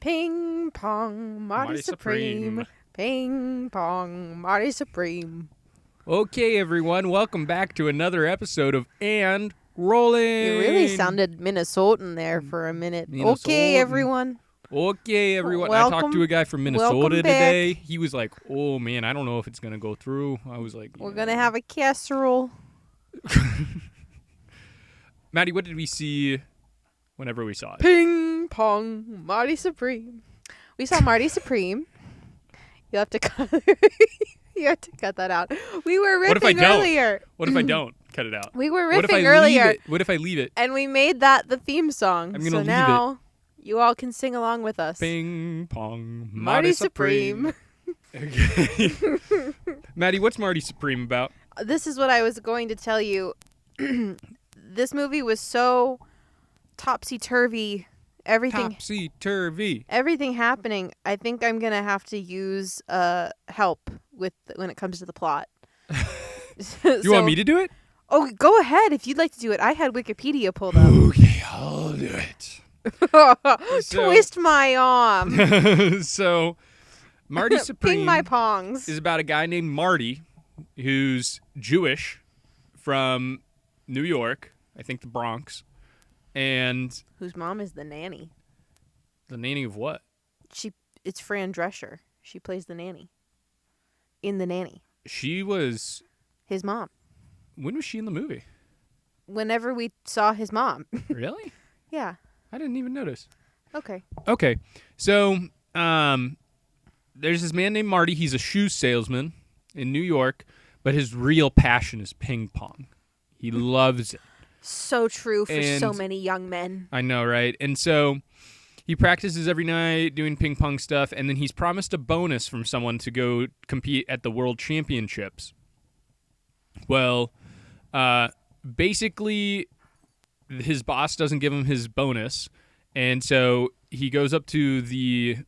Ping pong, Marty Supreme. Ping pong, Marty Supreme. Okay, everyone, welcome back to another episode of And Rolling. You really sounded Minnesotan there for a minute. Okay, everyone. Okay, everyone. Welcome- I talked to a guy from welcome Minnesota back. today. He was like, "Oh man, I don't know if it's gonna go through." I was like, We're going to have a casserole. Maddie, what did we see whenever we saw it? Ping pong, Marty Supreme. We saw Marty Supreme. You have to cut. You have to cut that out. We were What if I riffing don't? earlier. What if I don't cut it out? We were What if I riffing earlier, leave it? What if I leave it? and we made that the theme song. I'm gonna so leave now you all can sing along with us. Ping pong, Marty Supreme. Okay. Maddie, what's Marty Supreme about? This is what I was going to tell you. This movie was so topsy-turvy. Everything Topsy-turvy. everything happening. I think I'm going to have to use help when it comes to the plot. You want me to do it? Oh, go ahead if you'd like to do it. I had Wikipedia pulled up. Okay, I'll do it. So- Twist my arm. So, Marty Supreme Ping my pongs. is about a guy named Marty who's Jewish from New York, I think the Bronx, and Whose mom is the nanny. the nanny of what? It's Fran Drescher. She plays the nanny. In The Nanny. She was. His mom. When was she in the movie? Whenever we saw his mom. Really? Yeah. I didn't even notice. Okay. Okay, so there's this man named Marty. He's a shoe salesman in New York, but his real passion is ping pong. He loves it. So true for so And- many young men. I know, right? And so he practices every night doing ping pong stuff, and then he's promised a bonus from someone to go compete at the World Championships. Well, basically, his boss doesn't give him his bonus, and so he goes up to the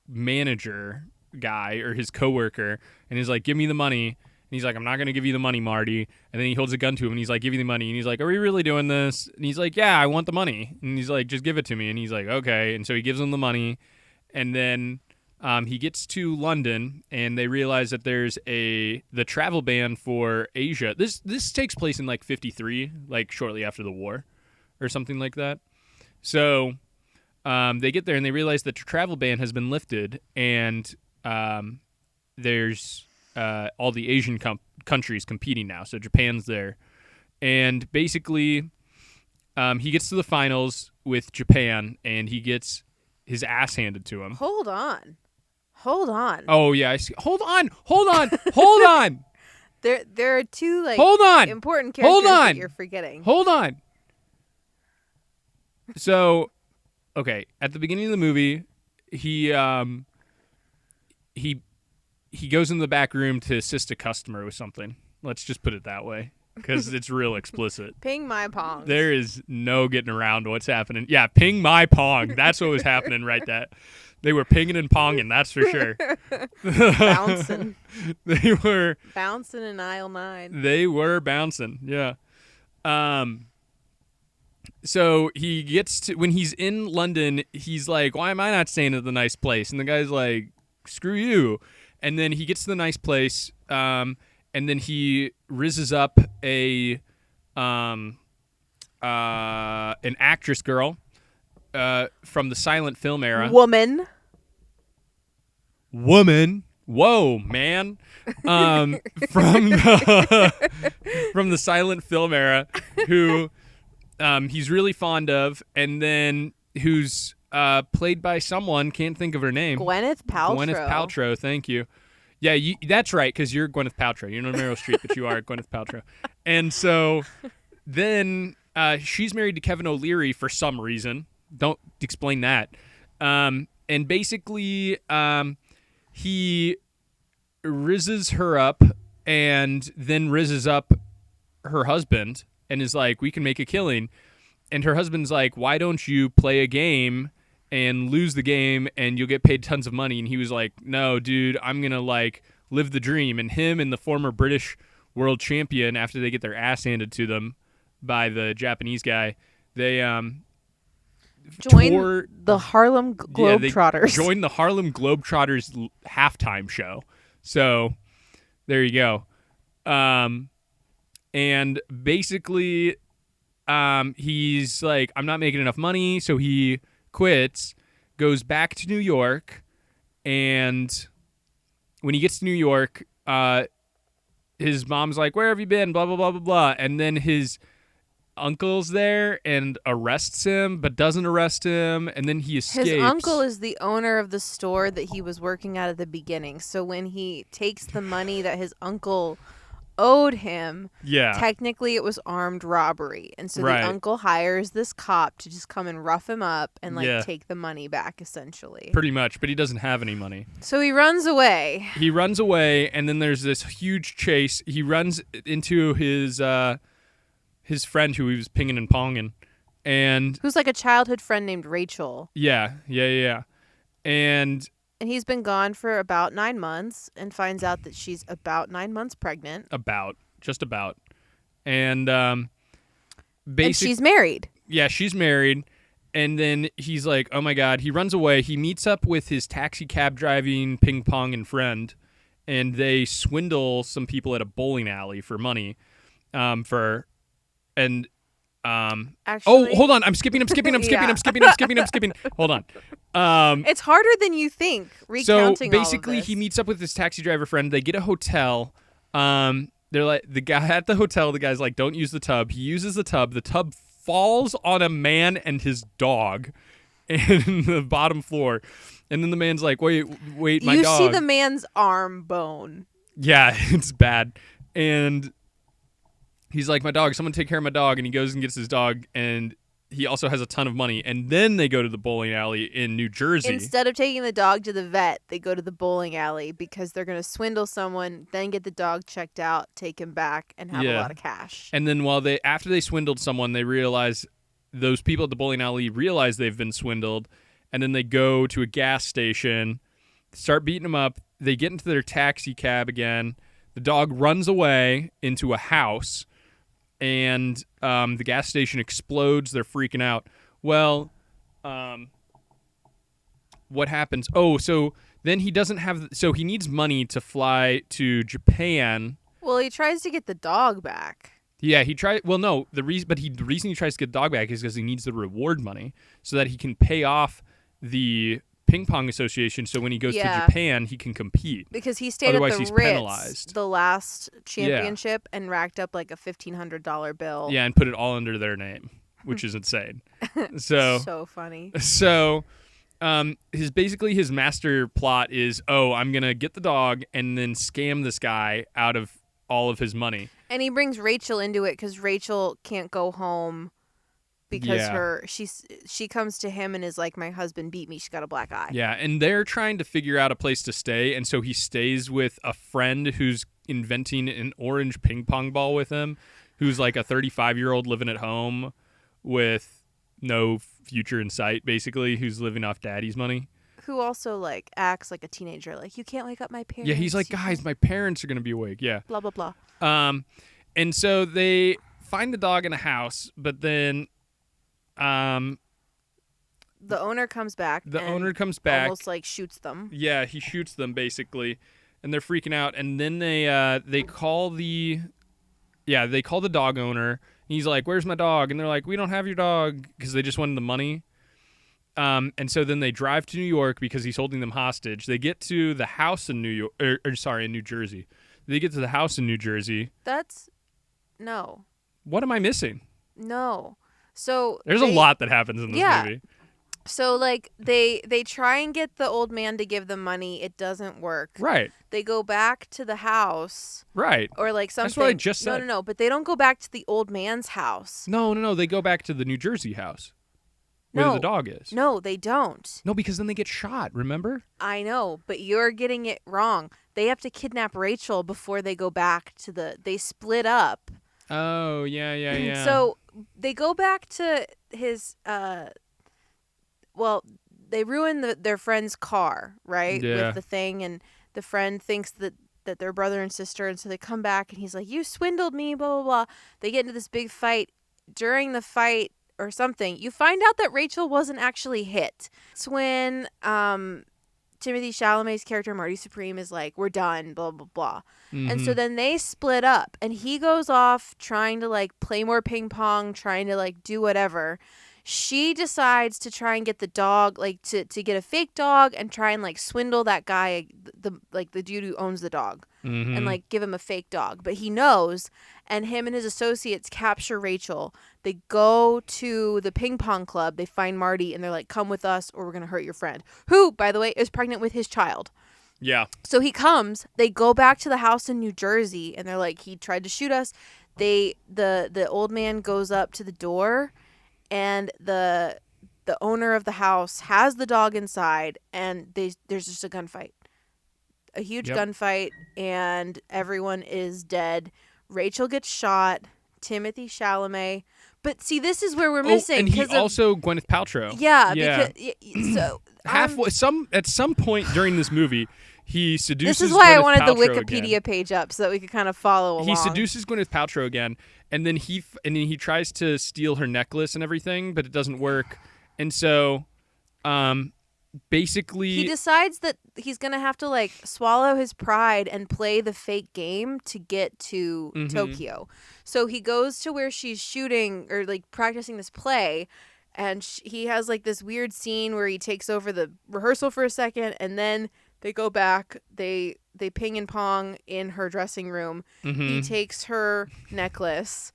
manager guy or his coworker, and he's like, "Give me the money." And he's like, "I'm not going to give you the money, Marty." And then he holds a gun to him, and he's like, "Give me the money." And he's like, "Are we really doing this?" And he's like, "Yeah, I want the money." And he's like, "Just give it to me." And he's like, "Okay." And so he gives him the money, and then he gets to London, and they realize that there's the travel ban for Asia. This takes place in like 53, like shortly after the war, or something like that. So they get there, and they realize that the travel ban has been lifted, and there's all the Asian countries competing now. So Japan's there. And basically, he gets to the finals with Japan, and he gets his ass handed to him. Hold on. Oh, yeah. I see. Hold on. Hold on. There are two Hold on. important characters Hold on. that you're forgetting. Hold on. So, okay, at the beginning of the movie, he goes in the back room to assist a customer with something. Let's just put it that way, because it's real explicit. Ping my pong. There is no getting around what's happening. Yeah, ping my pong. That's what was happening right there. They were pinging and ponging, that's for sure. Bouncing. They were Bouncing in aisle 9. They were bouncing, yeah. So he gets to, when he's in London, he's like, "Why am I not staying at the nice place?" And the guy's like, "Screw you." And then he gets to the nice place, and then he rizzes up an actress girl from the silent film era. Woman. Whoa, man. From the silent film era, who he's really fond of, and then who's played by someone, can't think of her name. Gwyneth Paltrow. Gwyneth Paltrow, thank you. Yeah, that's right, because you're Gwyneth Paltrow. You're not Meryl Streep, but you are Gwyneth Paltrow. And so then she's married to Kevin O'Leary for some reason. Don't explain that. And basically, he rizzes her up and then rizzes up her husband and is like, "We can make a killing." And her husband's like, "Why don't you play a game and lose the game and you'll get paid tons of money?" And he was like, "No, dude, I'm going to live the dream." And him and the former British world champion, after they get their ass handed to them by the Japanese guy, they Join the Harlem Globetrotters. Join the Harlem Globetrotters halftime show. So there you go. And basically, he's like, I'm not making enough money, so he quits, goes back to New York, and when he gets to New York, his mom's like, where have you been? Blah, blah, blah, blah, blah. And then his uncle's there and arrests him, but doesn't arrest him, and then he escapes. His uncle is the owner of the store that he was working at the beginning. So when he takes the money that his uncle owed him, technically it was armed robbery. And so the uncle hires this cop to just come and rough him up and take the money back, essentially. Pretty much, but he doesn't have any money. So he runs away. And then there's this huge chase. He runs into his friend who he was pinging and ponging, and who's like a childhood friend named Rachel. Yeah. And he's been gone for about 9 months and finds out that she's about 9 months pregnant. Just about. And and she's married. Yeah, she's married. And then he's like, oh my God. He runs away. He meets up with his taxi cab driving ping pong and friend, and they swindle some people at a bowling alley for money. Actually, hold on. I'm skipping. Hold on. It's harder than you think, recounting so basically all of this. He meets up with his taxi driver friend. They get a hotel. They're like, the guy at the hotel, the guy's like, don't use the tub. He uses the tub. The tub falls on a man and his dog in the bottom floor. And then the man's like, wait, my dog. You see the man's arm bone. Yeah, it's bad. And he's like, my dog, someone take care of my dog. And he goes and gets his dog, and he also has a ton of money. And then they go to the bowling alley in New Jersey. Instead of taking the dog to the vet, they go to the bowling alley because they're going to swindle someone, then get the dog checked out, take him back, and have a lot of cash. And then after they swindled someone, they realize, those people at the bowling alley realize they've been swindled. And then they go to a gas station, start beating them up. They get into their taxi cab again. The dog runs away into a house. And the gas station explodes. They're freaking out. Well, what happens? Oh, so then he doesn't have... So he needs money to fly to Japan. Well, he tries to get the dog back. Yeah, he tried... Well, no. The reason he tries to get the dog back is because he needs the reward money so that he can pay off the ping pong association, so when he goes to Japan, he can compete. Because he stayed Otherwise, at the he's Ritz penalized. The last championship and racked up like a $1,500 bill. Yeah, and put it all under their name, which is insane. So funny. So his master plot is, I'm going to get the dog and then scam this guy out of all of his money. And he brings Rachel into it because Rachel can't go home because she comes to him and is like, my husband beat me. She's got a black eye. Yeah, and they're trying to figure out a place to stay, and so he stays with a friend who's inventing an orange ping pong ball with him, who's like a 35-year-old living at home with no future in sight, basically, who's living off daddy's money. Who also like acts like a teenager, like, you can't wake up my parents. Yeah, he's like, guys, my parents are going to be awake. Yeah. Blah, blah, blah. And so they find the dog in a house, but then the owner comes back. Almost like shoots them. Yeah, he shoots them basically, and they're freaking out. And then they call the dog owner. And he's like, "Where's my dog?" And they're like, "We don't have your dog," because they just wanted the money. And so then they drive to New York because he's holding them hostage. They get to the house in in New Jersey. They get to the house in New Jersey. No. What am I missing? No. So there's a lot that happens in this movie. So like they try and get the old man to give them money. It doesn't work. Right. They go back to the house. Right. Or like something. That's what I just said. No. But they don't go back to the old man's house. No. They go back to the New Jersey house where the dog is. No, they don't. No, because then they get shot, remember? I know, but you're getting it wrong. They have to kidnap Rachel before they go back to they split up. Oh, yeah. So they go back to his, they ruin their friend's car, right? Yeah. With the thing, and the friend thinks that they're brother and sister, and so they come back, and he's like, you swindled me, blah, blah, blah. They get into this big fight. During the fight, or something, you find out that Rachel wasn't actually hit. It's when Timothy Chalamet's character Marty Supreme is like, we're done, blah blah blah. And so then they split up, and he goes off trying to like play more ping pong, trying to like do whatever. She decides to try and get the dog, like to get a fake dog and try and like swindle that guy, the dude who owns the dog, and like give him a fake dog. But he knows, and him and his associates capture Rachel. They go to the ping pong club. They find Marty, and they're like, come with us or we're going to hurt your friend, who, by the way, is pregnant with his child. Yeah. So he comes. They go back to the house in New Jersey, and they're like, he tried to shoot us. The old man goes up to the door, and the owner of the house has the dog inside, and there's just a gunfight. A huge gunfight, and everyone is dead. Rachel gets shot. Timothy Chalamet. But see, this is where we're missing. And he also Gwyneth Paltrow. Yeah. Because, so halfway, at some point during this movie, he seduces. This is why Gwyneth I wanted Paltrow the Wikipedia again. page up so that we could kind of follow along. He seduces Gwyneth Paltrow again, and then he tries to steal her necklace and everything, but it doesn't work. And so, basically, he decides that he's gonna have to like swallow his pride and play the fake game to get to Tokyo. So he goes to where she's shooting or like practicing this play, and he has like this weird scene where he takes over the rehearsal for a second, and then they go back. They ping and pong in her dressing room. He takes her necklace.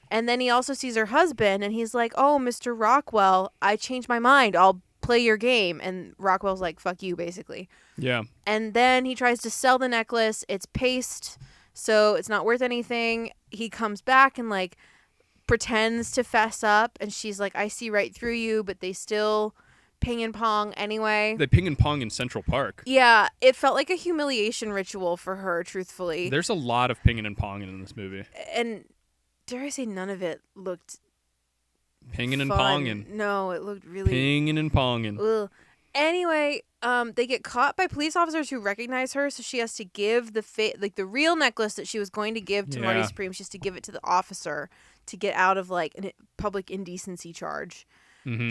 And then he also sees her husband, and he's like, oh, Mr. Rockwell, I changed my mind. I'll play your game. And Rockwell's like, fuck you, basically. Yeah. And then he tries to sell the necklace. It's paste, so it's not worth anything. He comes back and, like, pretends to fess up. And she's like, I see right through you, but they still ping and pong anyway. They ping and pong in Central Park. Yeah, it felt like a humiliation ritual for her, truthfully. There's a lot of pinging and ponging in this movie. And dare I say none of it looked pinging and fun. ponging. No, it looked really pinging and ponging. Ugh. Anyway, they get caught by police officers who recognize her, so she has to give the real necklace that she was going to give to Marty Supreme. She has to give it to the officer to get out of like a public indecency charge.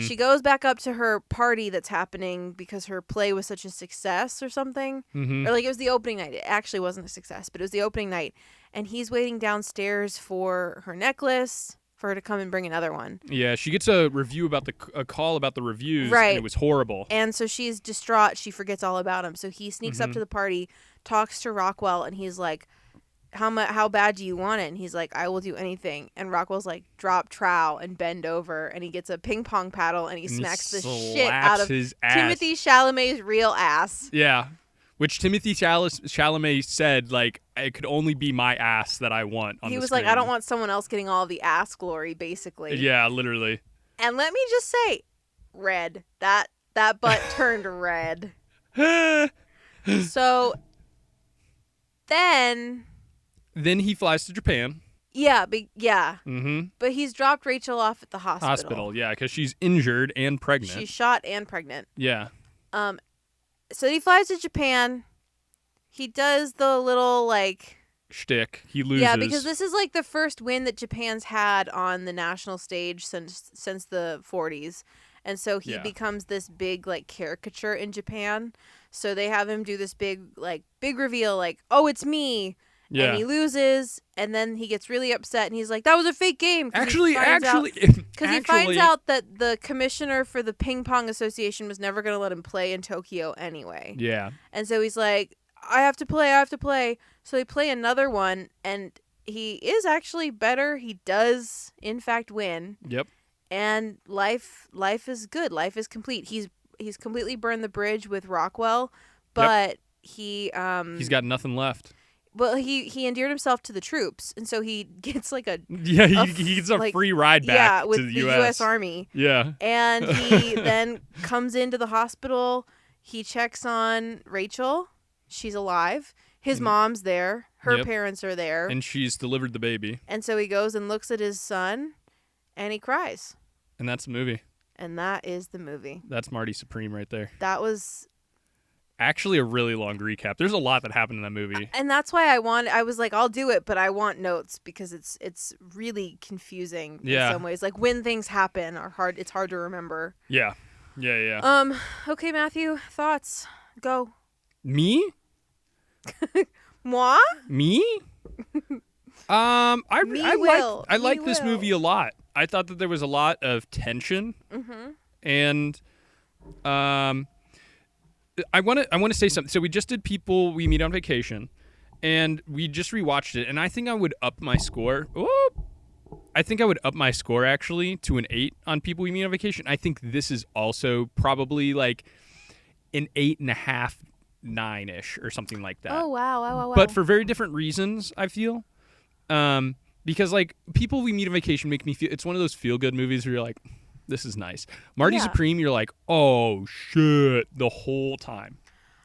She goes back up to her party that's happening because her play was such a success or something. Or like it was the opening night. It actually wasn't a success, but it was the opening night. And he's waiting downstairs for her necklace for her to come and bring another one. Yeah, she gets a review about a call about the reviews, right. And it was horrible. And so she's distraught. She forgets all about him. So he sneaks up to the party, talks to Rockwell, and he's like, how bad do you want it? And he's like, I will do anything. And Rockwell's like, drop trow and bend over. And he gets a ping pong paddle and he smacks the shit out of his ass. Timothy Chalamet's real ass. Yeah. Which Timothy Chalamet said, like, it could only be my ass that I want on the screen. He was like, I don't want someone else getting all the ass glory, basically. Yeah, literally. And let me just say, red. That butt turned red. So then he flies to Japan. Yeah, but he's dropped Rachel off at the hospital. Yeah, because she's injured and pregnant. She's shot and pregnant. Yeah. So he flies to Japan. He does the little like shtick. He loses. Yeah, because this is like the first win that Japan's had on the national stage since the 40s. And so he becomes this big like caricature in Japan. So they have him do this big reveal like, "Oh, it's me." Yeah. And he loses, and then he gets really upset, and he's like, "That was a fake game." Because he finds out that the commissioner for the Ping Pong Association was never going to let him play in Tokyo anyway. Yeah. And so he's like, I have to play. So they play another one, and he is actually better. He does, in fact, win. Yep. And life is good. Life is complete. He's completely burned the bridge with Rockwell, but he's got nothing left. Well, he endeared himself to the troops, and so he gets like he gets a free ride back with to the U.S. Army. Yeah. And he then comes into the hospital. He checks on Rachel. She's alive. His mom's there. Her parents are there. And she's delivered the baby. And so he goes and looks at his son, and he cries. And that's the movie. And that is the movie. That's Marty Supreme right there. That was... actually a really long recap. There's a lot that happened in that movie. And that's why I was like, I'll do it, but I want notes because it's really confusing in some ways. Like when things happen it's hard to remember. Yeah. Okay, Matthew, thoughts. Go. Me? Moi? Me? I like this movie a lot. I thought that there was a lot of tension. And I want to say something. So we just did People We Meet on Vacation, and we just rewatched it, and I think I would up my score. I think I would up my score actually to an 8 on People We Meet on Vacation. I think this is also probably like an 8.5, 9-ish or something like that. Oh wow. But for very different reasons, I feel. Because like People We Meet on Vacation make me feel it's one of those feel good movies where you're like, this is nice. Marty Supreme, you're like, oh shit, the whole time.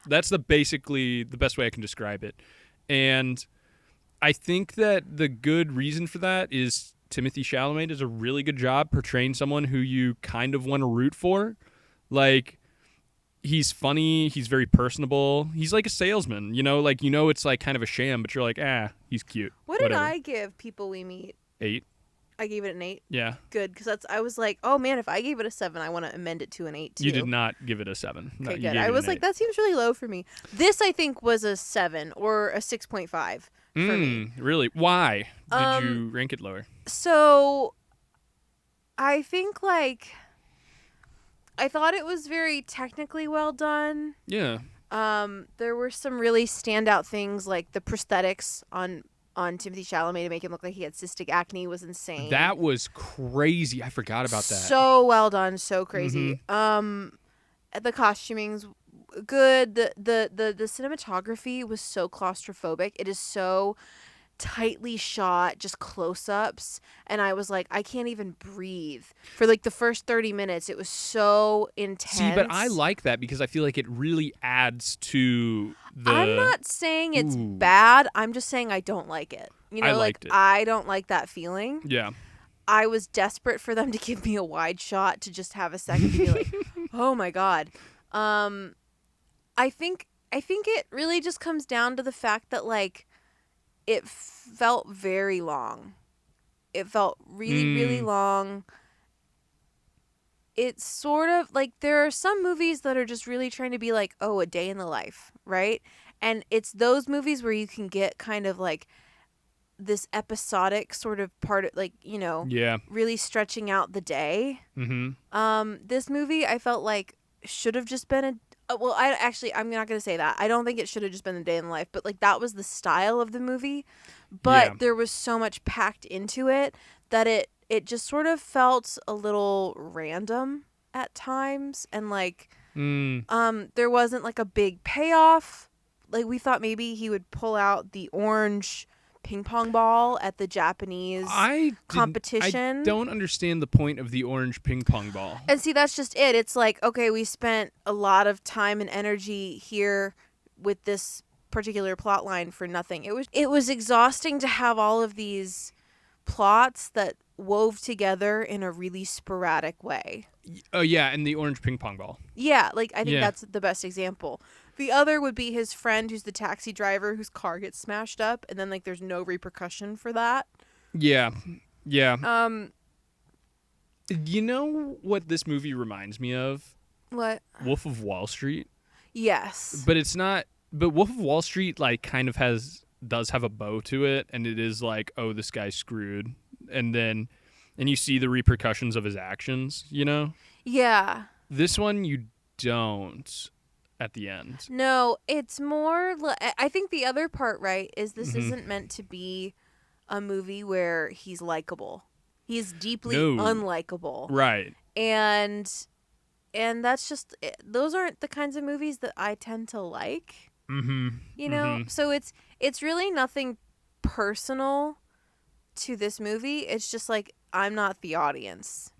That's basically the best way I can describe it. And I think that the good reason for that is Timothy Chalamet does a really good job portraying someone who you kind of want to root for. Like, he's funny, he's very personable. He's like a salesman, like, it's like kind of a sham, but you're like, he's cute. What did I give People We Meet? 8. I gave it an 8. Yeah. Good, because I was like, oh man, if I gave it a 7, I want to amend it to an 8 too. You did not give it a 7. Okay, no, good. I was like, that seems really low for me. This, I think, was a 7 or a 6.5 for me. Really? Why did you rank it lower? So, I think, like, I thought it was very technically well done. Yeah. There were some really standout things, like the prosthetics on Timothy Chalamet to make him look like he had cystic acne was insane. That was crazy. I forgot about that. So well done, so crazy. The costuming's good. The cinematography was so claustrophobic. It is so tightly shot, just close-ups, and I was like, I can't even breathe for like the first 30 minutes. It was so intense. See, but I like that because I feel like it really adds to the... I'm not saying it's bad. I'm just saying I don't like it. I liked it. I don't like that feeling. Yeah. I was desperate for them to give me a wide shot to just have a second to be like, oh my God. I think it really just comes down to the fact that like it felt very long. It felt really, really long. It's sort of like there are some movies that are just really trying to be like, oh, a day in the life, right? And it's those movies where you can get kind of like this episodic sort of part of like, really stretching out the day. This movie I felt like should have just been I'm not going to say that. I don't think it should have just been a day in the life, but like that was the style of the movie. But there was so much packed into it that it just sort of felt a little random at times. And like, there wasn't like a big payoff. Like we thought maybe he would pull out the orange ping pong ball at the Japanese competition. I don't understand the point of the orange ping pong ball. And see, that's just it. It's like, okay, we spent a lot of time and energy here with this particular plot line for nothing. It was exhausting to have all of these plots that wove together in a really sporadic way. Oh yeah, and the orange ping pong ball. Yeah, like I think that's the best example. The other would be his friend who's the taxi driver whose car gets smashed up, and then like there's no repercussion for that. Yeah. You know what this movie reminds me of? What? Wolf of Wall Street. Yes. But it's not. But Wolf of Wall Street like kind of does have a bow to it, and it is like, oh, this guy's screwed, and you see the repercussions of his actions. Yeah. This one you don't. At the end. No, it's more... I think the other part, right, is this isn't meant to be a movie where he's likable. He's deeply unlikable. Right. And that's just... Those aren't the kinds of movies that I tend to like. So it's really nothing personal to this movie. It's just like, I'm not the audience.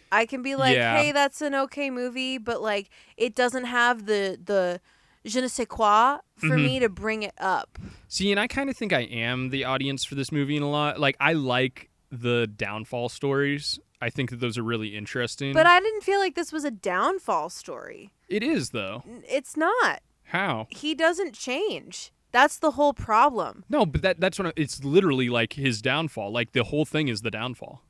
I can be like, hey, that's an okay movie, but like it doesn't have the je ne sais quoi for me to bring it up. See, and I kind of think I am the audience for this movie in a lot. Like, I like the downfall stories. I think that those are really interesting. But I didn't feel like this was a downfall story. It is, though. It's not. How? He doesn't change. That's the whole problem. No, but that's what it's literally like his downfall. Like the whole thing is the downfall.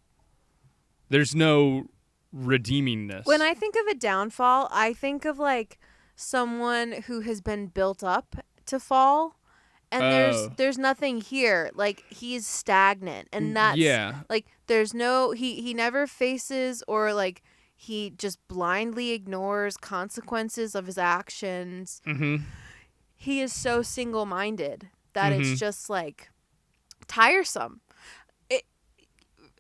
There's no redeemingness. When I think of a downfall, I think of like someone who has been built up to fall, and there's nothing here. Like he's stagnant, and that's like there's no he never faces or like he just blindly ignores consequences of his actions. Mm-hmm. He is so single-minded that it's just like tiresome.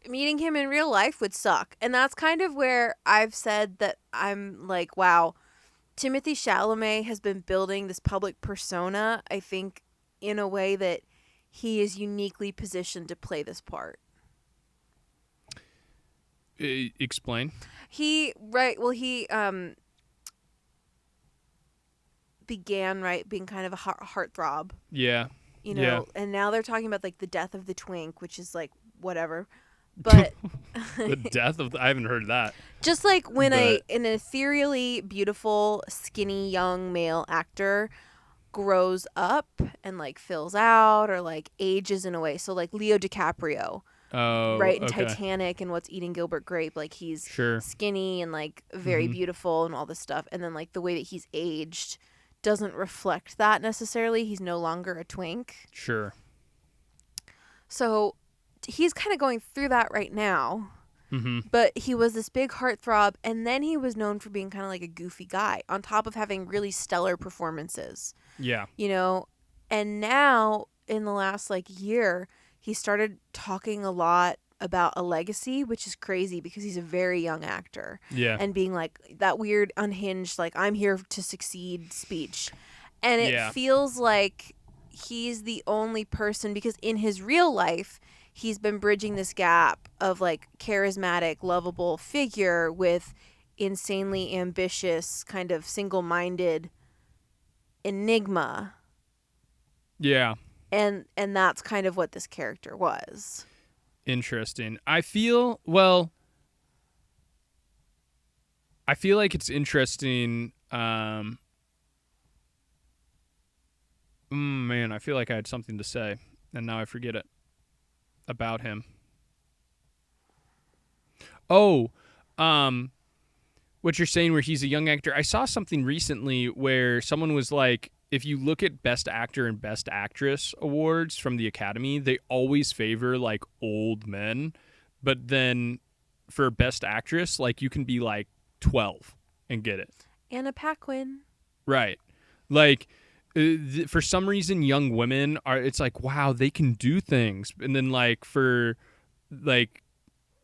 Meeting him in real life would suck. And that's kind of where I've said that I'm like, wow, Timothy Chalamet has been building this public persona, I think, in a way that he is uniquely positioned to play this part. Explain. He began being kind of a heartthrob. Yeah. You know, and now they're talking about like the death of the twink, which is like whatever. But the death of I haven't heard that. Just like when an ethereally beautiful, skinny young male actor grows up and like fills out or like ages in a way. So like Leo DiCaprio, in Titanic and What's Eating Gilbert Grape, like he's skinny and like very beautiful and all this stuff. And then like the way that he's aged doesn't reflect that necessarily. He's no longer a twink. Sure. So he's kind of going through that right now, but he was this big heartthrob, and then he was known for being kind of like a goofy guy on top of having really stellar performances. Yeah. You know, and now in the last like year, he started talking a lot about a legacy, which is crazy because he's a very young actor. Yeah. And being like that weird unhinged, like I'm here to succeed speech. And it feels like he's the only person, because in his real life, he's been bridging this gap of like charismatic, lovable figure with insanely ambitious, kind of single-minded enigma. Yeah. And that's kind of what this character was. Interesting. I feel like it's interesting. Man, I feel like I had something to say, and now I forget it. About him. What you're saying where he's a young actor. I saw something recently where someone was like, if you look at Best Actor and Best Actress awards from the Academy, they always favor like old men. But then for Best Actress, like you can be like 12 and get it. Anna Paquin. Right. Like for some reason, young women it's like, wow, they can do things. And then like for like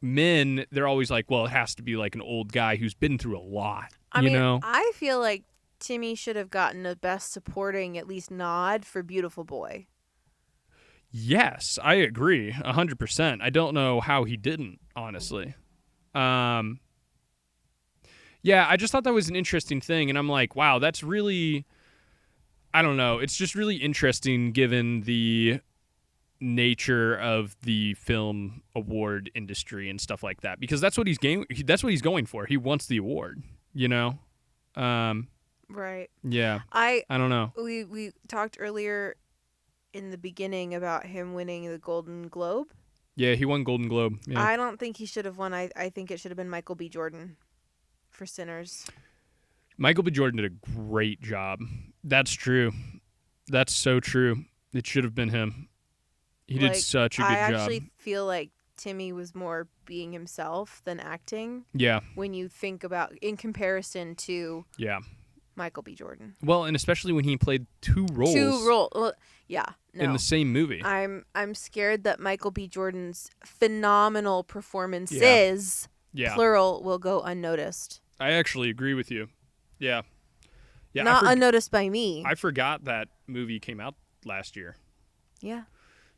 men, they're always like, well, it has to be like an old guy who's been through a lot. I mean, I feel like Timmy should have gotten a Best Supporting at least nod for Beautiful Boy. Yes, I agree 100%. I don't know how he didn't, honestly. Yeah, I just thought that was an interesting thing. And I'm like, wow, that's really... I don't know. It's just really interesting given the nature of the film award industry and stuff like that, because that's what he's going for. He wants the award, you know? Right. Yeah. I don't know. We talked earlier in the beginning about him winning the Golden Globe. Yeah, he won Golden Globe. Yeah. I don't think he should have won. I think it should have been Michael B. Jordan for Sinners. Michael B. Jordan did a great job. That's true. That's so true. It should have been him. He did such a good job. I actually feel like Timmy was more being himself than acting. Yeah. When you think about, in comparison to Michael B. Jordan. Well, and especially when he played two roles. Yeah. No. In the same movie. I'm scared that Michael B. Jordan's phenomenal performances, plural, will go unnoticed. I actually agree with you. Yeah. Yeah. Not unnoticed by me. I forgot that movie came out last year. Yeah.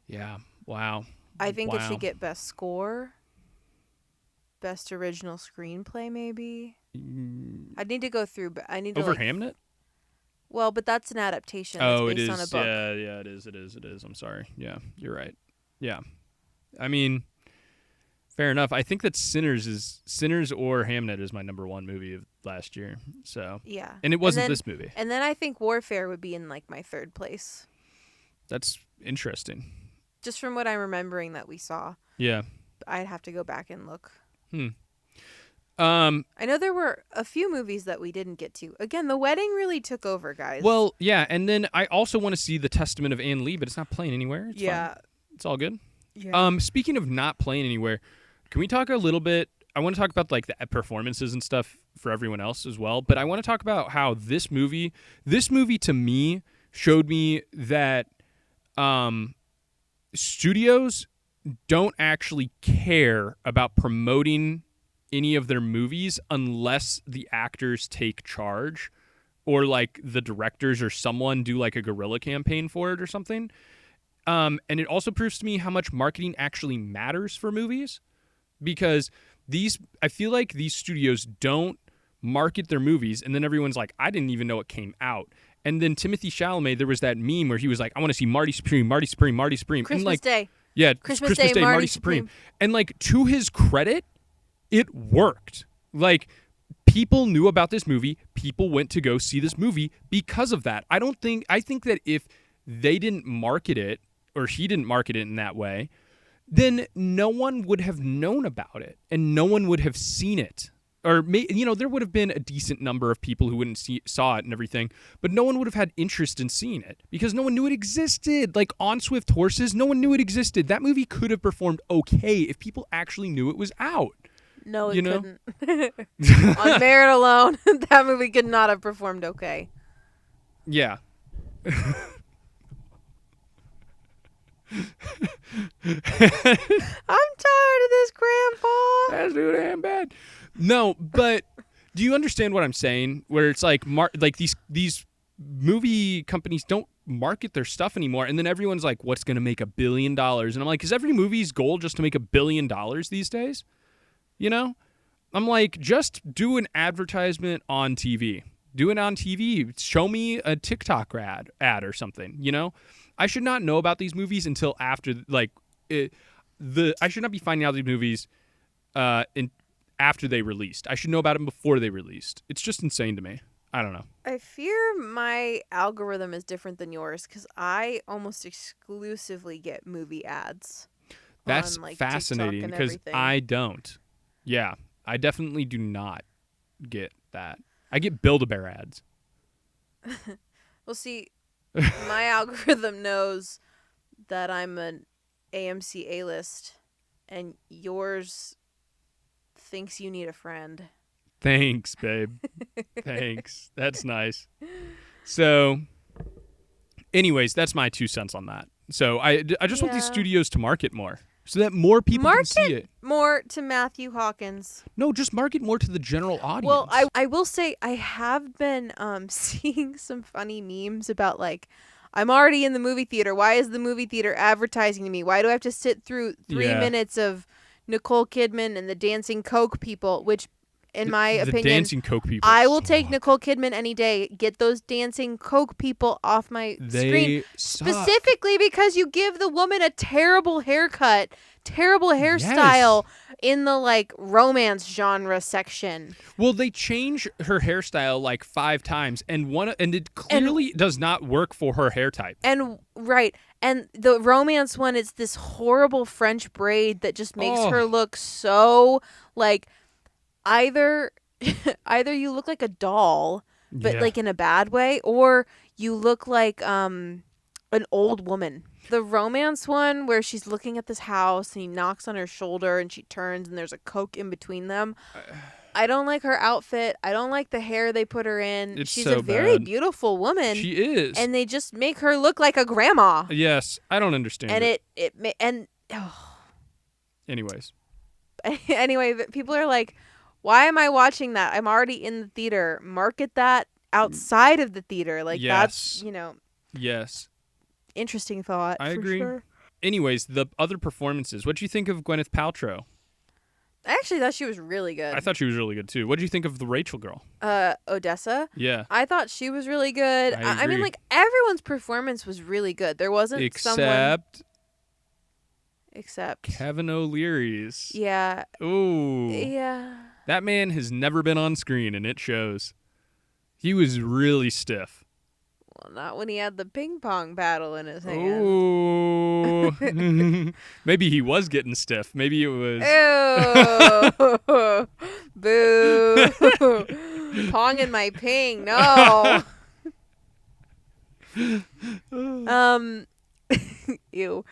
Yeah. Wow. I think it should get Best Score. Best Original Screenplay, maybe. I need to go through, but I need to over Hamnet? Well, but that's an adaptation. That's based on a book. Yeah, it is. I'm sorry. Yeah, you're right. Yeah. I mean, Fair enough. I think that Sinners or Hamnet is my number one movie of last year. So yeah, and it wasn't this movie. And then I think Warfare would be in like my third place. That's interesting. Just from what I'm remembering that we saw. Yeah. I'd have to go back and look. I know there were a few movies that we didn't get to. Again, The Wedding really took over, guys. Well, yeah, and then I also want to see The Testament of Anne Lee, but it's not playing anywhere. It's fine. It's all good. Yeah. Speaking of not playing anywhere, can we talk a little bit? I want to talk about like the performances and stuff for everyone else as well, but I want to talk about how this movie to me showed me that studios don't actually care about promoting any of their movies unless the actors take charge or like the directors or someone do like a guerrilla campaign for it or something. And it also proves to me how much marketing actually matters for movies, because I feel like these studios don't market their movies, and then everyone's like, I didn't even know it came out. And then Timothy Chalamet, there was that meme where he was like, I want to see Marty Supreme, Marty Supreme, Marty Supreme. Christmas and like, Day. Yeah, Christmas Day, Marty Supreme. And like, to his credit, it worked. Like, people knew about this movie. People went to go see this movie because of that. I think that if they didn't market it, or he didn't market it in that way, then no one would have known about it and no one would have seen it. Or, there would have been a decent number of people who saw it and everything, but no one would have had interest in seeing it because no one knew it existed. Like On Swift Horses, no one knew it existed. That movie could have performed okay if people actually knew it was out. No, it couldn't. On merit alone, that movie could not have performed okay. Yeah. I'm tired of this, Grandpa. That's too damn bad. No, but do you understand what I'm saying? Where it's like, these movie companies don't market their stuff anymore, and then everyone's like, "What's going to make $1 billion?" And I'm like, "Is every movie's goal just to make $1 billion these days?" I'm like, just do an advertisement on TV. Do it on TV. Show me a TikTok ad or something. I should not know about these movies until after, I should not be finding out these movies after they released. I should know about them before they released. It's just insane to me. I don't know. I fear my algorithm is different than yours because I almost exclusively get movie ads. That's on, like, fascinating because I don't. Yeah, I definitely do not get that. I get Build-A-Bear ads. Well, see, my algorithm knows that I'm an AMC A-list, and yours thinks you need a friend. Thanks, babe. Thanks. That's nice. So, anyways, that's my 2 cents on that. So I just want these studios to market more so that more people can see it. More to Matthew Hawkins. No, just market more to the general audience. Well, I will say I have been seeing some funny memes about like, I'm already in the movie theater. Why is the movie theater advertising to me? Why do I have to sit through 3 minutes of Nicole Kidman and the Dancing Coke people, which in my opinion, the Dancing Coke people. I will take Nicole Kidman any day. Get those Dancing Coke people off my screen. Suck. Specifically because you give the woman a terrible haircut, terrible hairstyle in the like romance genre section. Well, they change her hairstyle like 5 times, and it clearly does not work for her hair type. And the romance one, it's this horrible French braid that just makes her look so like. Either you look like a doll, but like in a bad way, or you look like an old woman. The romance one where she's looking at this house and he knocks on her shoulder and she turns and there's a Coke in between them. I don't like her outfit. I don't like the hair they put her in. She's so a very bad. Beautiful woman. She is. And they just make her look like a grandma. Yes, I don't understand. And anyways. Anyway, people are like, why am I watching that? I'm already in the theater. Market that outside of the theater. Like, that's, Yes. Interesting thought. I agree. Sure. Anyways, the other performances. What do you think of Gwyneth Paltrow? I actually thought she was really good. I thought she was really good, too. What do you think of the Rachel girl? Odessa? Yeah. I thought she was really good. I mean, like, everyone's performance was really good. There wasn't Except Except Kevin O'Leary's. Yeah. Ooh. Yeah. That man has never been on screen, and it shows. He was really stiff. Well, not when he had the ping pong battle in his hand. Ooh. Maybe he was getting stiff. Maybe it was. Ew. Boo. Pong in my ping. No. Ew.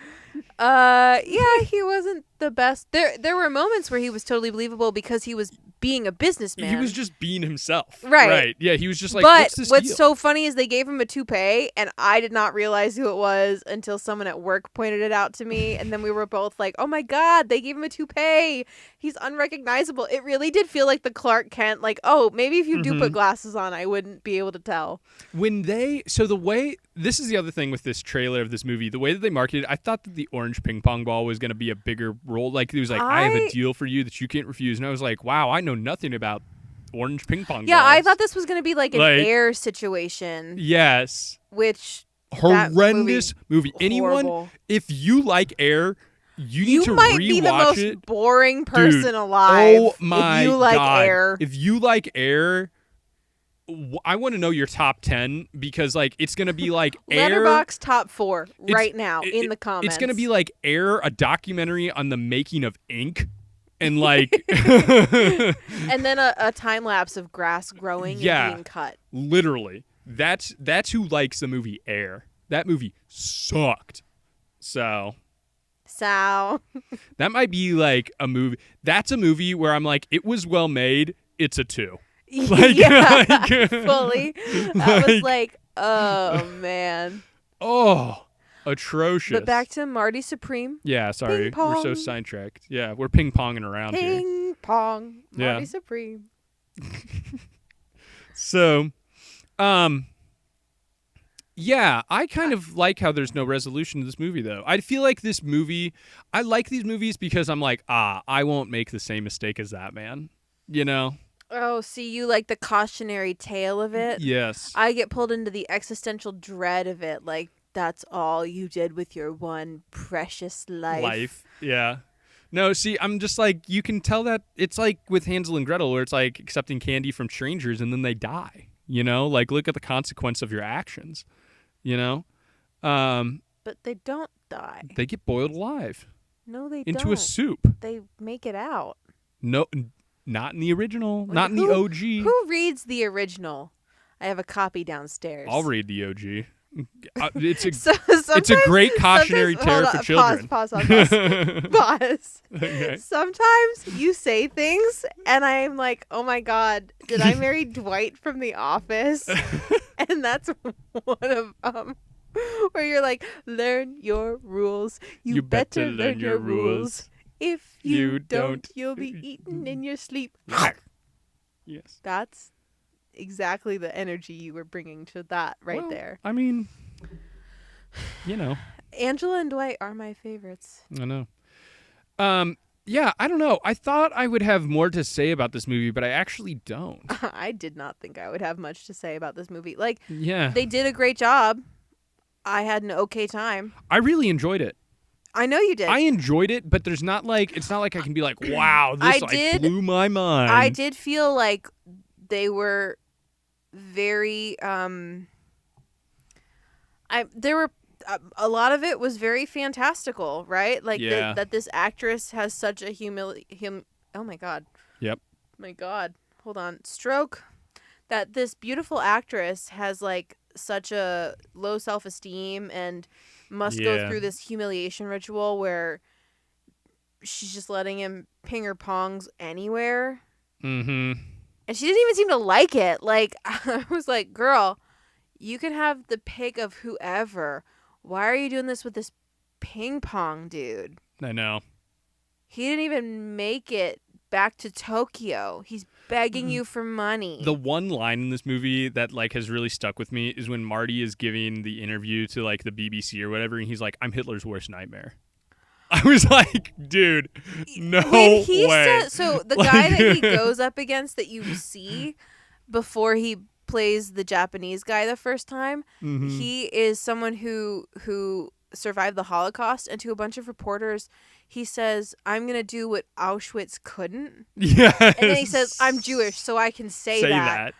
Yeah, he wasn't the best. There were moments where he was totally believable because he was being a businessman. He was just being himself. Right. Yeah, he was just like, but what's deal? So funny is they gave him a toupee, and I did not realize who it was until someone at work pointed it out to me, and then we were both like, oh my God, they gave him a toupee. He's unrecognizable. It really did feel like the Clark Kent, like, oh, maybe if you do put glasses on, I wouldn't be able to tell. This is the other thing with this trailer of this movie, the way that they marketed, I thought that the orange ping pong ball was going to be a bigger role. Like, it was like, I have a deal for you that you can't refuse. And I was like, wow, I know nothing about orange ping pong balls. Yeah, I thought this was going to be like an Air situation. Yes. Which horrendous movie. Anyone, if you like Air, you need to rewatch it. You might be the most boring person alive. Oh my if you like God. Air. If you like Air, I want to know your top 10 because like it's going to be like Air. Letterboxd top 4 right now in the comments. It's going to be like Air, a documentary on the making of ink. And like and then a time lapse of grass growing and being cut. Literally. That's who likes the movie Air. That movie sucked. So that might be like a movie. That's a movie where I'm like, it was well made. It's a 2. Like, fully. I was like, oh man. Oh. Atrocious. But back to Marty Supreme. Yeah, sorry. We're so sidetracked. Yeah, we're ping-ponging around here. Ping-pong. Marty Supreme. So, yeah, I kind of like how there's no resolution to this movie, though. I feel like this movie, I like these movies because I'm like, I won't make the same mistake as that man. You know? Oh, see, you like the cautionary tale of it? Yes. I get pulled into the existential dread of it, like, that's all you did with your one precious life. Yeah. No, see, I'm just like, you can tell that it's like with Hansel and Gretel where it's like accepting candy from strangers and then they die, you know? Like, look at the consequence of your actions, you know? But they don't die. They get boiled alive. No, they don't. Into a soup. They make it out. No, not in the original. Not in the OG. Who reads the original? I have a copy downstairs. I'll read the OG. It's a great cautionary tale for children. Pause. Okay. Sometimes you say things and I'm like, oh my God, did I marry Dwight from The Office? And that's one of them. Where you're like, learn your rules. You better learn your rules. If you don't, you'll be eaten in your sleep. Yes. That's exactly the energy you were bringing to that there. I mean, you know. Angela and Dwight are my favorites. I know. Yeah, I don't know. I thought I would have more to say about this movie, but I actually don't. I did not think I would have much to say about this movie. Like, yeah, they did a great job. I had an okay time. I really enjoyed it. I know you did. I enjoyed it, but it's not like I can be like, wow, this blew my mind. I did feel like they were very there were a lot of it was very fantastical, right? Like that this actress has such a oh my God. Yep. My God. Hold on. Stroke. That this beautiful actress has like such a low self-esteem and must go through this humiliation ritual where she's just letting him ping her pongs anywhere. Mm-hmm. And she didn't even seem to like it. Like, I was like, girl, you can have the pick of whoever. Why are you doing this with this ping pong dude? I know. He didn't even make it back to Tokyo. He's begging you for money. The one line in this movie that like has really stuck with me is when Marty is giving the interview to like the BBC or whatever, and he's like, "I'm Hitler's worst nightmare." I was like, dude, no way. So the guy that he goes up against that you see before he plays the Japanese guy the first time, he is someone who survived the Holocaust, and to a bunch of reporters, he says, "I'm gonna do what Auschwitz couldn't." Yes. And then he says, "I'm Jewish, so I can say that."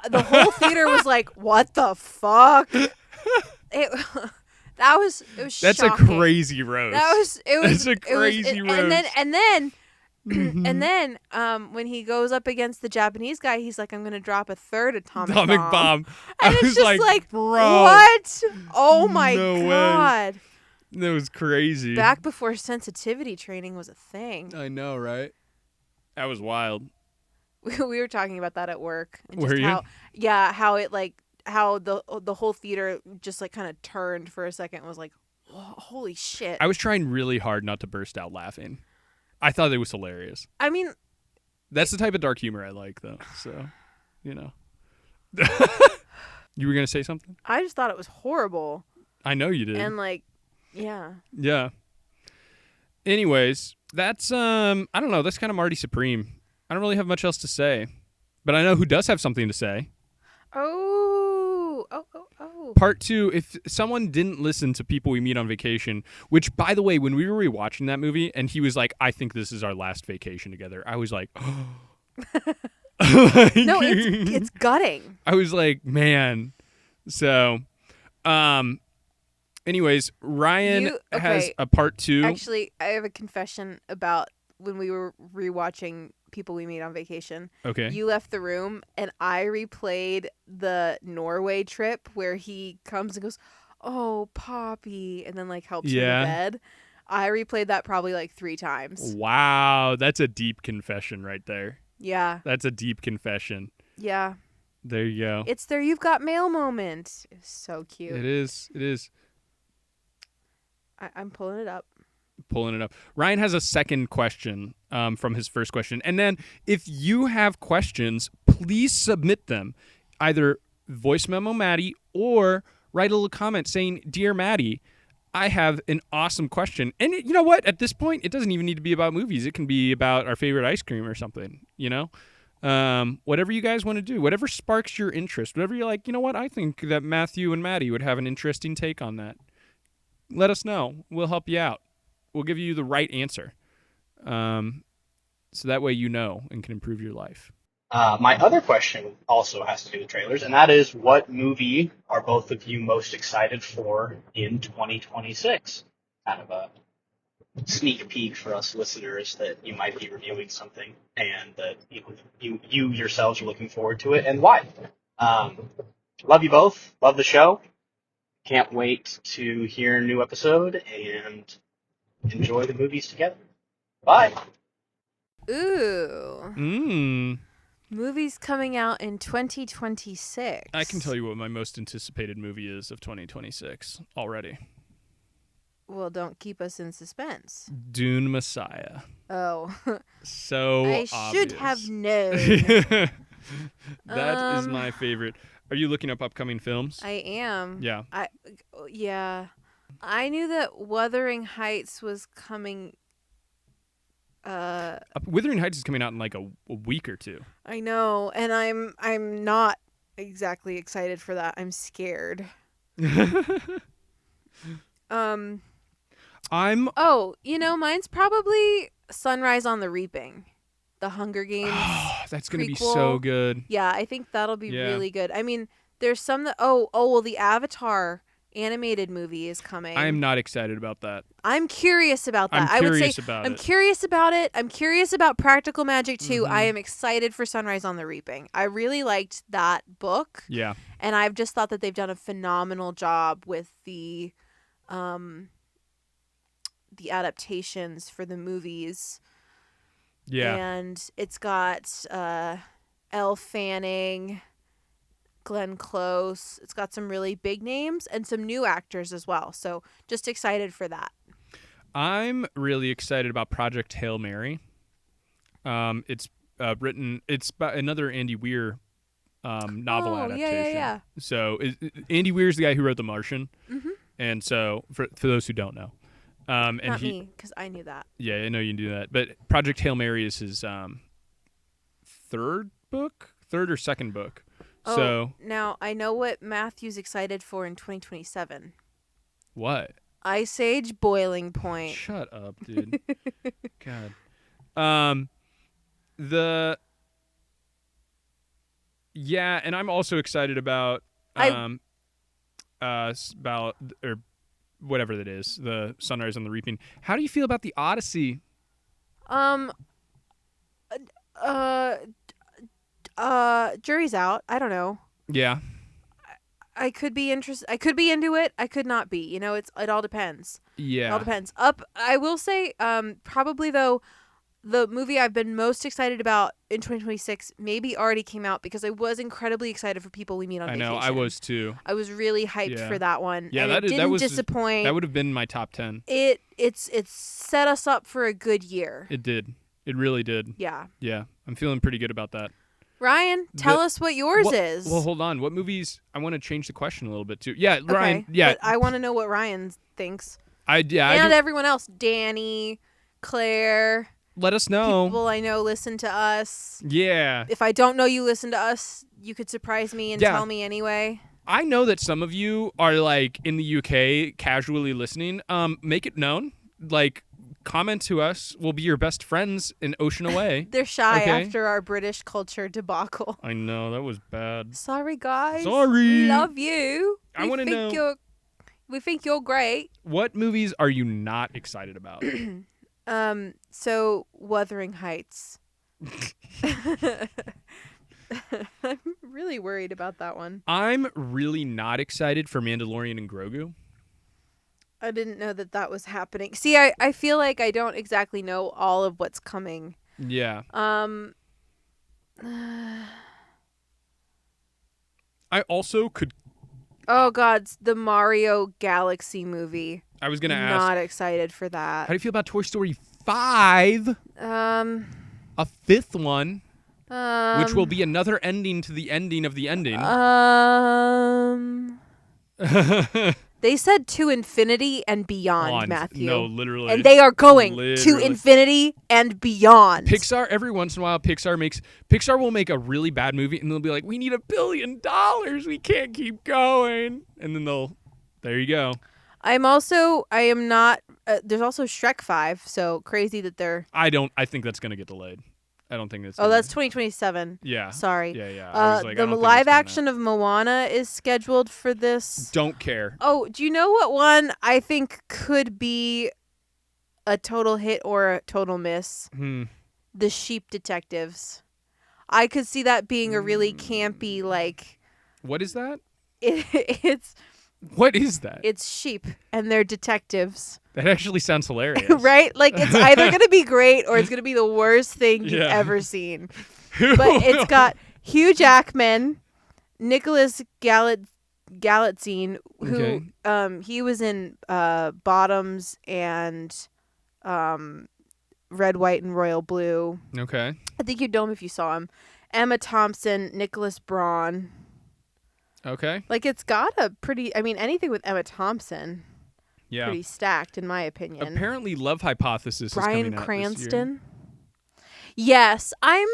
The whole theater was like, "What the fuck?" It was That's shocking. A crazy roast. That's a crazy roast. And then and then when he goes up against the Japanese guy, he's like, "I'm gonna drop a third atomic bomb." And it's just like, bro, what? Oh my god. That was crazy. Back before sensitivity training was a thing. I know, right? That was wild. We were talking about that at work. And were you? How it like how the whole theater just like kind of turned for a second and was like, holy shit. I was trying really hard not to burst out laughing. I thought it was hilarious. I mean, that's the type of dark humor I like, though. So, you know. You were going to say something? I just thought it was horrible. I know you did. And like, yeah. Yeah. Anyways, that's I don't know, that's kind of Marty Supreme. I don't really have much else to say. But I know who does have something to say. Oh. Part 2, if someone didn't listen to People We Meet on Vacation, which, by the way, when we were rewatching that movie, and he was like, I think this is our last vacation together, I was like, oh. No, it's gutting. I was like, man. So, anyways, Ryan has a part 2. Actually, I have a confession about when we were rewatching People We Meet on Vacation. Okay. You left the room, and I replayed the Norway trip where he comes and goes, "Oh, Poppy," and then like helps him to bed. I replayed that probably like 3 times. Wow, that's a deep confession right there. Yeah. That's a deep confession. Yeah. There you go. It's their "You've Got Mail" moment. It's so cute. It is. It is. I'm pulling it up. Ryan has a second question from his first question. And then if you have questions, please submit them. Either voice memo Maddie or write a little comment saying, "Dear Maddie, I have an awesome question." And you know what? At this point, it doesn't even need to be about movies. It can be about our favorite ice cream or something, you know? Whatever you guys want to do, whatever sparks your interest, whatever you're like, you know what? I think that Matthew and Maddie would have an interesting take on that. Let us know. We'll help you out. We'll give you the right answer. So that way you know and can improve your life. My other question also has to do with trailers, and that is, what movie are both of you most excited for in 2026? Kind of a sneak peek for us listeners that you might be reviewing something and that you yourselves are looking forward to it, and why. Love you both. Love the show. Can't wait to hear a new episode and enjoy the movies together. Bye. Ooh. Movies coming out in 2026. I can tell you what my most anticipated movie is of 2026 already. Well, don't keep us in suspense. Dune Messiah. Oh. So I obvious. should have known. That is my favorite. Are you looking up upcoming films? I am. Yeah. Yeah. I knew that Wuthering Heights was coming. Wuthering Heights is coming out in like a week or 2. I know, and I'm not exactly excited for that. I'm scared. Oh, mine's probably Sunrise on the Reaping, the Hunger Games. Oh, that's gonna prequel. be so good. Yeah, I think that'll be really good. I mean, there's some that. Well, the Avatar animated movie is coming. I am not excited about that. I'm curious about that. I'm curious about it. I'm curious about Practical Magic 2. I am excited for Sunrise on the Reaping. I really liked that book. Yeah. And I've just thought that they've done a phenomenal job with the adaptations for the movies. Yeah. And it's got Elle Fanning, Glenn Close. It's got some really big names and some new actors as well. So just excited for that. I'm really excited about Project Hail Mary. It's written. It's about another Andy Weir novel adaptation. Yeah. So Andy Weir's the guy who wrote The Martian. Mm-hmm. And so for those who don't know, and not me, because I knew that. Yeah, I know you can do that. But Project Hail Mary is his third or second book. Oh, so now I know what Matthew's excited for in 2027. What? Ice Age Boiling Point. Shut up, dude. God. Yeah, and I'm also excited about about or whatever that is, the Sunrise on the Reaping. How do you feel about the Odyssey? Jury's out. I don't know. Yeah. I could be interested. I could be into it. I could not be. You know, it all depends. Yeah. It all depends. I will say, probably though, the movie I've been most excited about in 2026 maybe already came out because I was incredibly excited for People We Meet on Vacation. I know, I was too. I was really hyped for that one. Yeah, and that it didn't disappoint. That would have been my top 10. It's set us up for a good year. It did. It really did. Yeah. Yeah. I'm feeling pretty good about that. Ryan, tell us what yours is. Well, hold on. What movies? I want to change the question a little bit too. Yeah, okay, Ryan. Yeah, but I want to know what Ryan thinks. And everyone else, Danny, Claire. Let us know. People I know listen to us. Yeah. If I don't know you listen to us, you could surprise me and tell me anyway. I know that some of you are like in the UK casually listening. Make it known. Like, comment to us. We'll be your best friends in Ocean Away. They're shy after our British culture debacle. I know, that was bad. Sorry, guys. Sorry. We love you. I want to know. We think you're great. What movies are you not excited about? So Wuthering Heights. I'm really worried about that one. I'm really not excited for Mandalorian and Grogu. I didn't know that was happening. See, I feel like I don't exactly know all of what's coming. Yeah. I also could. Oh God, the Mario Galaxy movie. I was gonna ask. Not excited for that. How do you feel about Toy Story 5? A fifth one, which will be another ending to the ending of the ending. They said to infinity and beyond, Matthew. No, literally. And they are going to infinity and beyond. Pixar, every once in a while, Pixar will make a really bad movie and they'll be like, we need $1 billion. We can't keep going. And then there you go. there's also Shrek 5, so crazy that they're... I think that's going to get delayed. I don't think that's... that's 2027. Yeah. Sorry. Yeah. The live action of Moana is scheduled for this. Don't care. Oh, do you know what one I think could be a total hit or a total miss? The Sheep Detectives. I could see that being a really campy, like... What is that? What is that? It's sheep, and they're detectives. That actually sounds hilarious. Right? Like, it's either going to be great or it's going to be the worst thing you've ever seen. But it's got Hugh Jackman, Nicholas Galitzine, who he was in Bottoms and Red, White, and Royal Blue. Okay. I think you'd know him if you saw him. Emma Thompson, Nicholas Braun. Okay. Like, it's got a pretty... I mean, anything with Emma Thompson... Yeah. Pretty stacked, in my opinion. Apparently, Love Hypothesis Bryan is coming out Cranston. This year. Yes, I'm.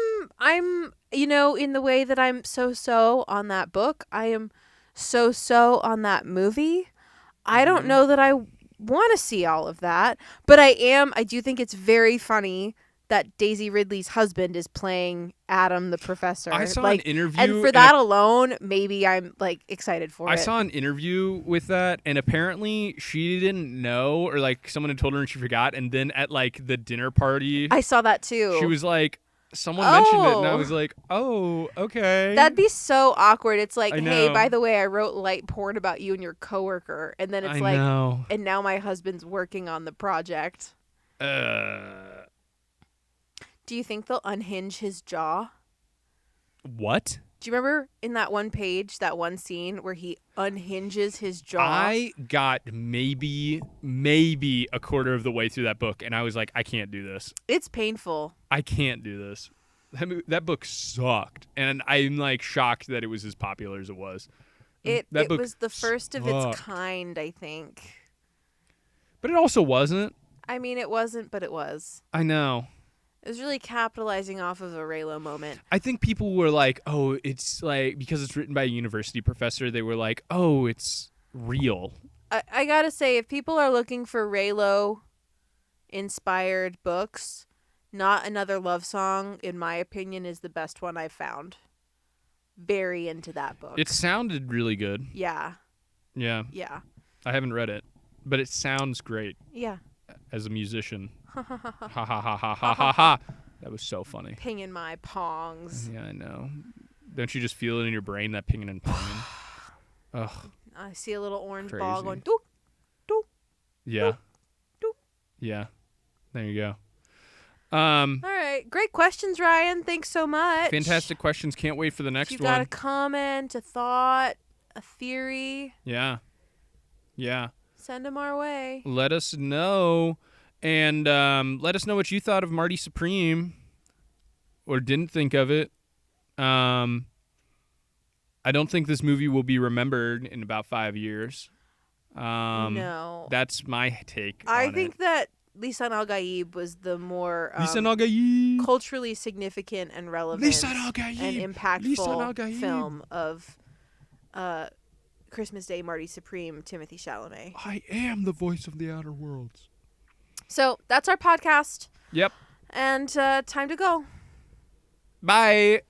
In the way that I'm so on that book, I am so on that movie. I don't know that I want to see all of that, but I do think it's very funny that Daisy Ridley's husband is playing Adam the professor. I saw an interview. And for that alone, maybe I'm excited for it. I saw an interview with that, and apparently she didn't know, or someone had told her and she forgot, and then at the dinner party, I saw that too. She was like, someone mentioned it, and I was like, oh, okay. That'd be so awkward. It's like, hey, by the way, I wrote light porn about you and your coworker, and then it's and now my husband's working on the project. Do you think they'll unhinge his jaw? What? Do you remember in that one page, that one scene where he unhinges his jaw? I got maybe a quarter of the way through that book, and I was like, I can't do this. It's painful. I can't do this. That book sucked, and I'm shocked that it was as popular as it was. It was the first of its kind, I think. But it also wasn't. I mean, it wasn't, but it was. I know. It was really capitalizing off of a Raylo moment. I think people were like, oh, it's because it's written by a university professor, they were like, oh, it's real. I gotta say, if people are looking for Raylo inspired books, Not Another Love Song, in my opinion, is the best one I've found. Very into that book. It sounded really good. Yeah. Yeah. Yeah. I haven't read it, but it sounds great. Yeah. As a musician. Ha ha ha ha ha ha ha. That was so funny. Pinging my pongs. Yeah, I know. Don't you just feel it in your brain, that pinging and ponging? Ugh. I see a little orange Crazy. ball going, doop, doop. Yeah. Doop, doop. Yeah. There you go. All right. Great questions, Ryan. Thanks so much. Fantastic questions. Can't wait for the next if one. you got a comment, a thought, a theory. Yeah. Yeah. Send them our way. Let us know. And let us know what you thought of Marty Supreme or didn't think of it. I don't think this movie will be remembered in about 5 years. No. That's my take I think that Lisan Al-Gaib was the more Lisan Al-Gaib. culturally significant and relevant Lisan Al-Gaib. and impactful film of Christmas Day, Marty Supreme, Timothy Chalamet. I am the voice of the outer worlds. So that's our podcast. Yep. And time to go. Bye.